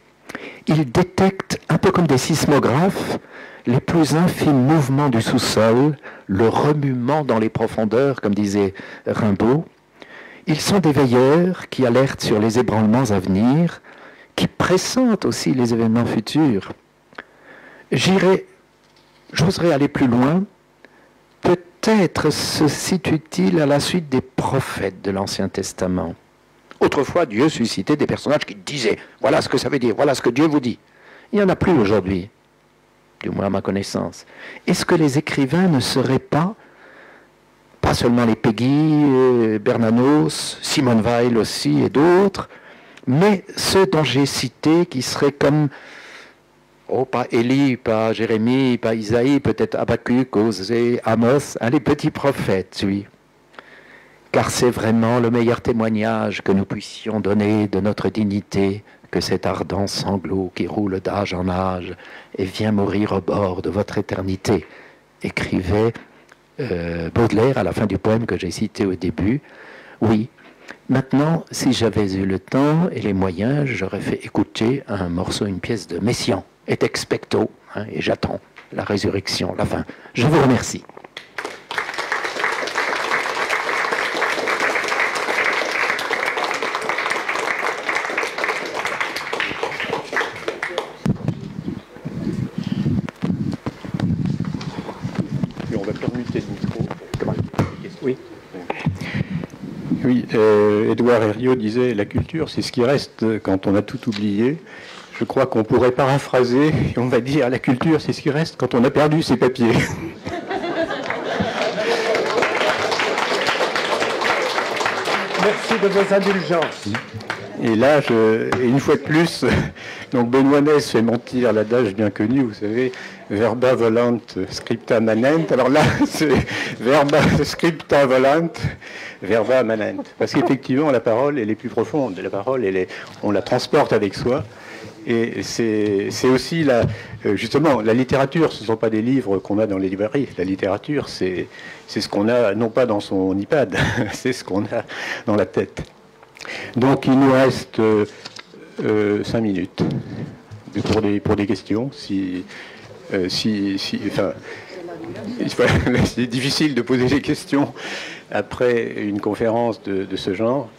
Ils détectent, un peu comme des sismographes, les plus infimes mouvements du sous-sol, le remuement dans les profondeurs, comme disait Rimbaud. Ils sont des veilleurs qui alertent sur les ébranlements à venir, qui pressentent aussi les événements futurs. J'oserais aller plus loin. Peut-être se situe-t-il à la suite des prophètes de l'Ancien Testament. Autrefois, Dieu suscitait des personnages qui disaient « Voilà ce que ça veut dire, voilà ce que Dieu vous dit ». Il n'y en a plus aujourd'hui, du moins à ma connaissance. Est-ce que les écrivains ne seraient pas seulement les Peggy, Bernanos, Simone Weil aussi et d'autres, mais ceux dont j'ai cité qui seraient comme... Oh, pas Élie, pas Jérémie, pas Isaïe, peut-être Habakkuk, Osée, Amos, les petits prophètes, oui. Car c'est vraiment le meilleur témoignage que nous puissions donner de notre dignité que cet ardent sanglot qui roule d'âge en âge et vient mourir au bord de votre éternité, écrivait Baudelaire à la fin du poème que j'ai cité au début. Oui. Maintenant, si j'avais eu le temps et les moyens, j'aurais fait écouter un morceau, une pièce de Messiaen, et expecto, et j'attends la résurrection, la fin. Je vous remercie. Et on va permuter le micro. Oui. Oui, Édouard Herriot disait « La culture, c'est ce qui reste quand on a tout oublié ». Je crois qu'on pourrait paraphraser et on va dire « La culture, c'est ce qui reste quand on a perdu ses papiers ». Merci de vos indulgences. Et là, une fois de plus, donc Benoît Ness fait mentir l'adage bien connu, vous savez, verba volant scripta manent. Alors là, c'est verba scripta volant, verba manent. Parce qu'effectivement, la parole, elle est plus profonde. La parole, on la transporte avec soi. Et c'est aussi, justement, la littérature, ce ne sont pas des livres qu'on a dans les librairies. La littérature, c'est ce qu'on a, non pas dans son iPad, c'est ce qu'on a dans la tête. Donc il nous reste 5 minutes pour des questions. Enfin, c'est difficile de poser des questions après une conférence de ce genre.